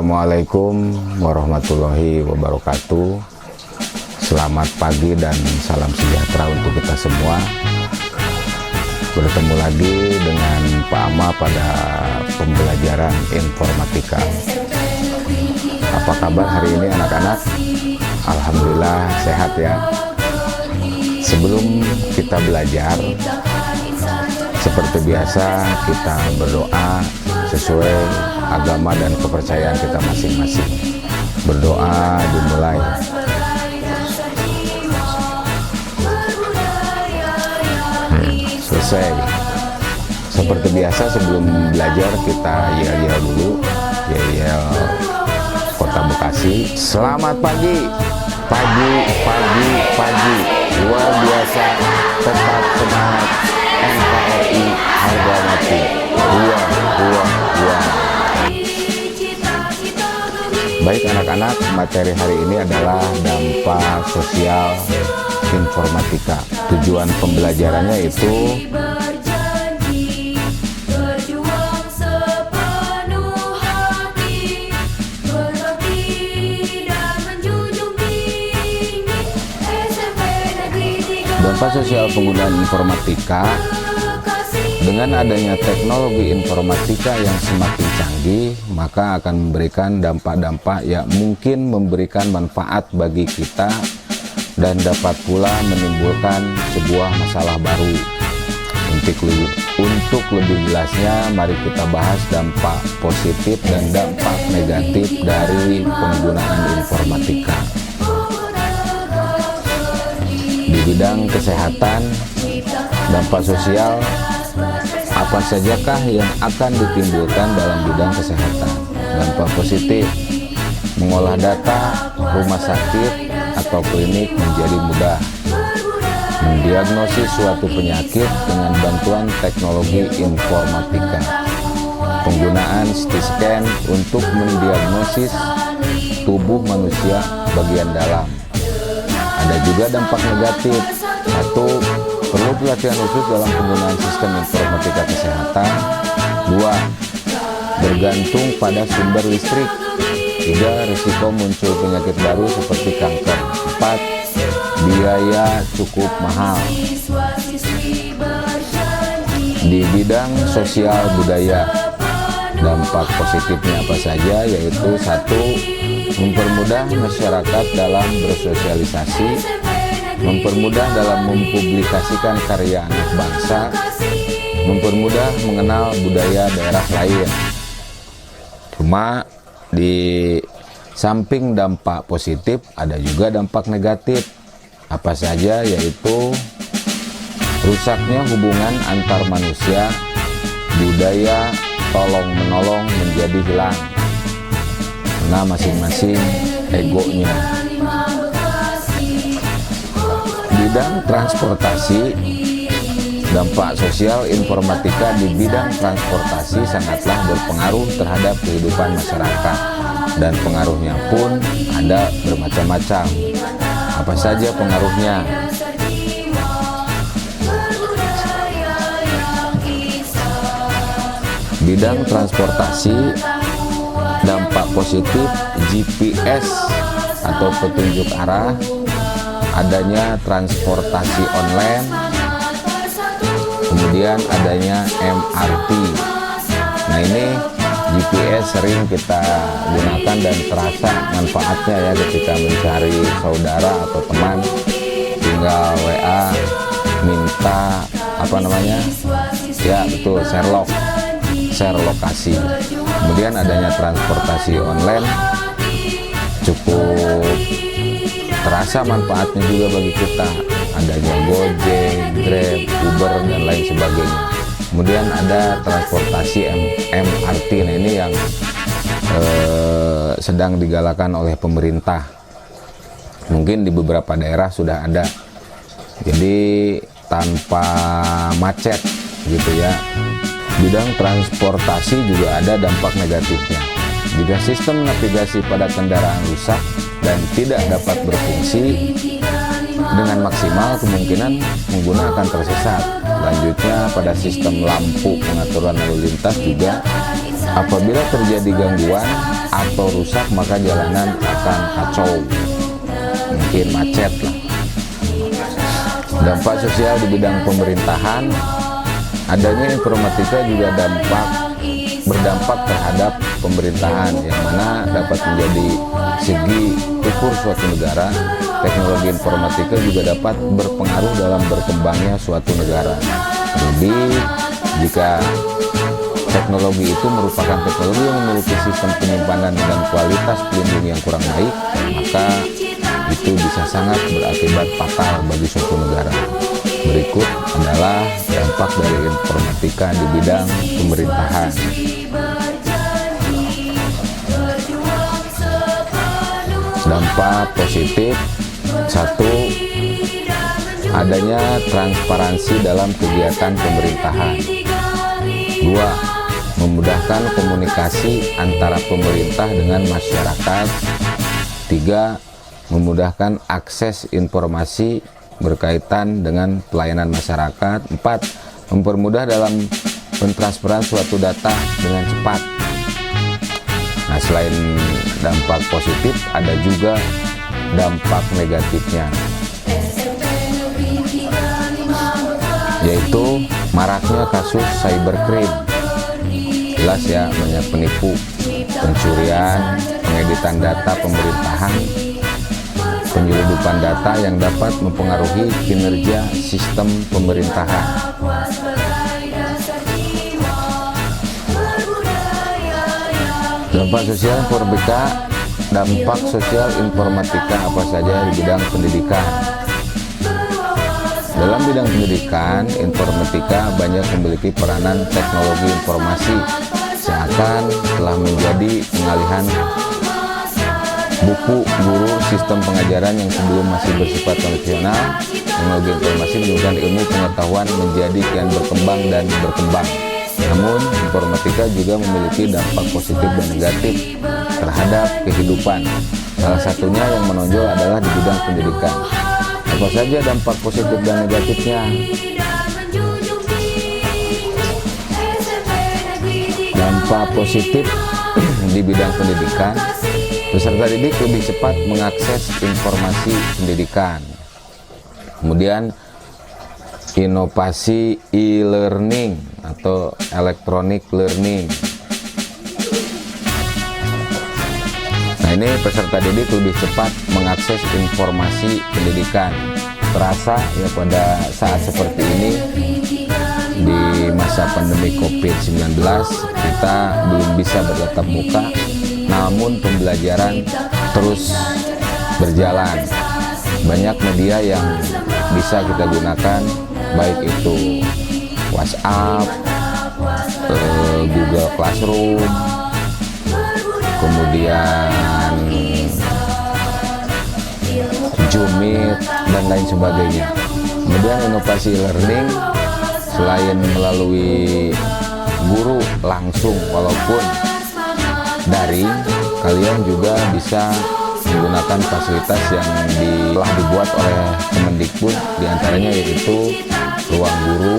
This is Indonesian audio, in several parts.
Assalamualaikum warahmatullahi wabarakatuh. Selamat pagi dan salam sejahtera untuk kita semua. Bertemu lagi dengan Pak Ama pada pembelajaran informatika. Apa kabar hari ini anak-anak? Alhamdulillah sehat ya. Sebelum kita belajar, seperti biasa kita berdoa sesuai agama dan kepercayaan kita masing-masing. Berdoa dimulai. Selesai. Seperti biasa sebelum belajar kita yel-yel dulu. Yel-yel Kota Bekasi. Selamat pagi. Pagi. Luar biasa. Tetap semangat. NKRI harga mati. Buang. Baik anak-anak, materi hari ini adalah dampak sosial informatika. Tujuan pembelajarannya itu dampak sosial penggunaan informatika. Dengan adanya teknologi informatika yang semakin canggih, maka akan memberikan dampak-dampak yang mungkin memberikan manfaat bagi kita dan dapat pula menimbulkan sebuah masalah baru. Untuk lebih jelasnya, mari kita bahas dampak positif dan dampak negatif dari penggunaan informatika. Di bidang kesehatan, dampak sosial apa sajakah yang akan ditimbulkan dalam bidang kesehatan? Dampak positif, mengolah data rumah sakit atau klinik menjadi mudah. Mendiagnosis suatu penyakit dengan bantuan teknologi informatika. Penggunaan CT scan untuk mendiagnosis tubuh manusia bagian dalam. Ada juga dampak negatif. 1. Perlu pelatihan khusus dalam penggunaan sistem informatika kesehatan. 2. Bergantung pada sumber listrik. 3. Risiko muncul penyakit baru seperti kanker. 4. Biaya cukup mahal. Di bidang sosial budaya, dampak positifnya apa saja, yaitu 1. Mempermudah masyarakat dalam bersosialisasi, mempermudah dalam mempublikasikan karya anak bangsa, mempermudah mengenal budaya daerah lain. Cuma di samping dampak positif ada juga dampak negatif. Apa saja, yaitu rusaknya hubungan antar manusia, budaya tolong-menolong menjadi hilang karena masing-masing egonya. Bidang transportasi, dampak sosial informatika di bidang transportasi sangatlah berpengaruh terhadap kehidupan masyarakat, dan pengaruhnya pun ada bermacam-macam. Apa saja pengaruhnya? Bidang transportasi, dampak positif GPS atau petunjuk arah, adanya transportasi online, kemudian adanya MRT. Nah, ini GPS sering kita gunakan dan terasa manfaatnya ya ketika mencari saudara atau teman, tinggal WA minta share lokasi. Kemudian adanya transportasi online cukup terasa manfaatnya juga bagi kita, adanya Gojek, Grab, Uber dan lain sebagainya. Kemudian ada transportasi MRT. Nah, ini yang sedang digalakan oleh pemerintah. Mungkin di beberapa daerah sudah ada, jadi tanpa macet gitu ya. Bidang transportasi juga ada dampak negatifnya. Jika sistem navigasi pada kendaraan rusak dan tidak dapat berfungsi dengan maksimal, kemungkinan pengguna akan tersesat. Lanjutnya, pada sistem lampu pengaturan lalu lintas juga, apabila terjadi gangguan, atau rusak, maka jalanan akan kacau, mungkin macet lah. Dampak sosial di bidang pemerintahan, adanya informatika juga berdampak terhadap pemerintahan, yang mana dapat menjadi segi ukur suatu negara. Teknologi informatika juga dapat berpengaruh dalam berkembangnya suatu negara. Terlebih jika teknologi itu merupakan teknologi yang memiliki sistem penyimpanan dan kualitas pelindung yang kurang baik, maka itu bisa sangat berakibat fatal bagi suatu negara. Berikut adalah dampak dari informatika di bidang pemerintahan. Dampak positif: 1. Adanya transparansi dalam kegiatan pemerintahan. 2. Memudahkan komunikasi antara pemerintah dengan masyarakat. 3. Memudahkan akses informasi berkaitan dengan pelayanan masyarakat. 4. Mempermudah dalam pentransferan suatu data dengan cepat. Nah, selain dampak positif, ada juga dampak negatifnya, yaitu maraknya kasus cybercrime. Jelas ya, banyak penipu, pencurian, pengeditan data pemerintahan, penyeludupan data yang dapat mempengaruhi kinerja sistem pemerintahan. Dampak sosial informatika. Dampak sosial informatika apa saja di bidang pendidikan? Dalam bidang pendidikan, informatika banyak memiliki peranan teknologi informasi, seakan telah menjadi pengalihan buku guru sistem pengajaran yang sebelum masih bersifat konvensional. Teknologi informasi menunjukkan ilmu pengetahuan menjadi kian berkembang dan berkembang. Namun, informatika juga memiliki dampak positif dan negatif terhadap kehidupan. Salah satunya yang menonjol adalah di bidang pendidikan. Apa saja dampak positif dan negatifnya? Dampak positif di bidang pendidikan: peserta didik lebih cepat mengakses informasi pendidikan. Kemudian, inovasi e-learning atau electronic learning. Nah, ini peserta didik lebih cepat mengakses informasi pendidikan. Terasa ya pada saat seperti ini, di masa pandemi COVID-19, kita belum bisa bertatap muka, namun pembelajaran terus berjalan. Banyak media yang bisa kita gunakan, baik itu WhatsApp, Google Classroom, kemudian Zoom Meet, dan lain sebagainya. Kemudian inovasi learning, selain melalui guru langsung walaupun daring, kalian juga bisa menggunakan fasilitas yang telah dibuat oleh Kemendikbud, diantaranya yaitu ruang guru,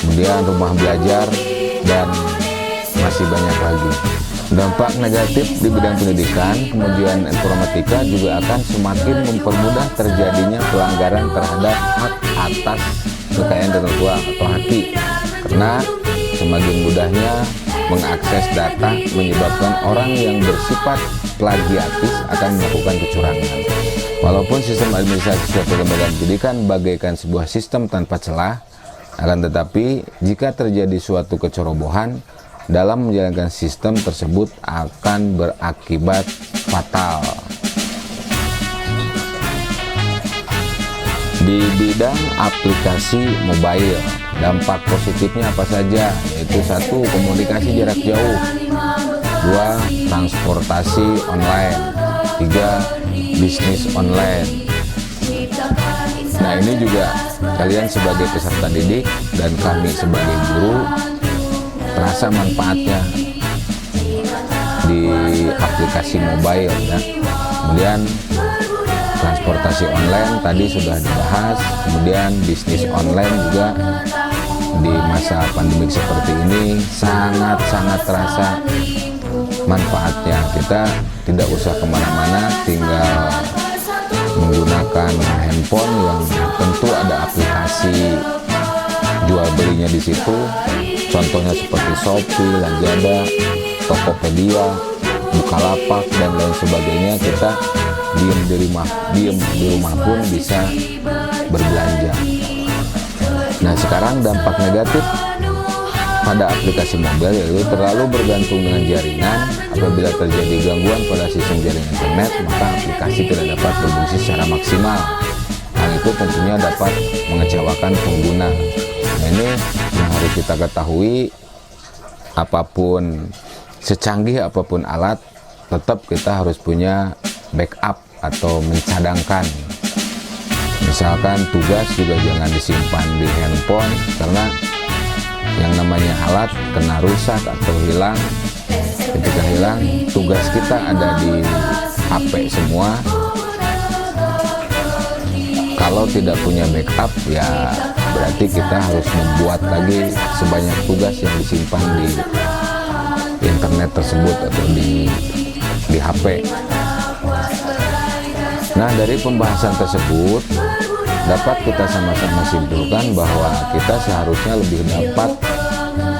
kemudian rumah belajar, dan masih banyak lagi. Dampak negatif di bidang pendidikan, kemajuan informatika juga akan semakin mempermudah terjadinya pelanggaran terhadap hak atas kekayaan intelektual atau HAKI, karena semakin mudahnya mengakses data menyebabkan orang yang bersifat plagiatis akan melakukan kecurangan. Walaupun sistem administrasi suatu lembaga pendidikan bagaikan sebuah sistem tanpa celah, akan tetapi jika terjadi suatu kecerobohan dalam menjalankan sistem tersebut akan berakibat fatal. Di bidang aplikasi mobile, dampak positifnya apa saja? Yaitu 1. Komunikasi jarak jauh. 2. Transportasi online. 3. Bisnis online. Nah, ini juga kalian sebagai peserta didik dan kami sebagai guru terasa manfaatnya di aplikasi mobile ya. Kemudian transportasi online tadi sudah dibahas, kemudian bisnis online juga di masa pandemik seperti ini sangat-sangat terasa manfaatnya. Kita tidak usah kemana-mana, tinggal menggunakan handphone yang tentu ada aplikasi jual belinya di situ. Contohnya seperti Shopee, Lazada, Tokopedia, Bukalapak dan lain sebagainya. Kita diem di rumah pun bisa berbelanja. Nah, sekarang dampak negatif pada aplikasi mobile yaitu terlalu bergantung dengan jaringan. Apabila terjadi gangguan pada sistem jaringan internet, maka aplikasi tidak dapat berfungsi secara maksimal. Hal itu tentunya dapat mengecewakan pengguna. Nah, ini yang harus kita ketahui, apapun secanggih apapun alat, tetap kita harus punya backup atau mencadangkan. Misalkan tugas juga jangan disimpan di handphone, karena yang namanya alat kena rusak atau hilang. Ketika hilang, tugas kita ada di HP semua. Kalau tidak punya backup, ya berarti kita harus membuat lagi sebanyak tugas yang disimpan di internet tersebut atau di HP. Nah, dari pembahasan tersebut dapat kita sama-sama simpulkan bahwa kita seharusnya lebih dapat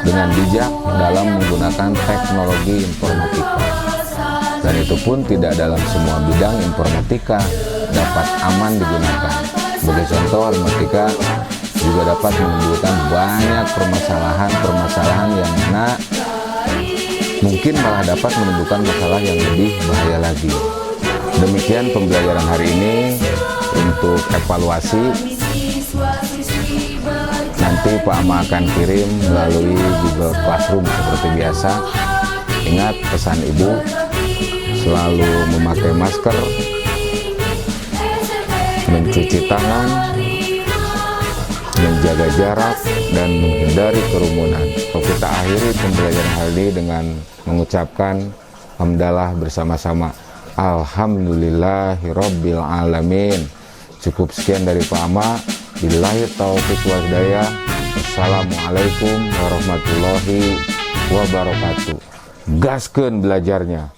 dengan bijak dalam menggunakan teknologi informatika, dan itu pun tidak dalam semua bidang informatika dapat aman digunakan. Sebagai contoh, informatika juga dapat menimbulkan banyak permasalahan yang mana mungkin malah dapat menimbulkan masalah yang lebih bahaya lagi. Demikian pembelajaran hari ini. Untuk evaluasi, nanti Pak Ama akan kirim melalui Google Classroom seperti biasa. Ingat pesan Ibu, selalu memakai masker, mencuci tangan, menjaga jarak, dan menghindari kerumunan. Kita akhiri pembelajaran hari ini dengan mengucapkan hamdalah bersama-sama. Alhamdulillahirabbil alamin. Cukup sekian dari Pak Ama. Billahi taufiq wal hidayah. Assalamualaikum warahmatullahi wabarakatuh. Gaskeun belajarnya.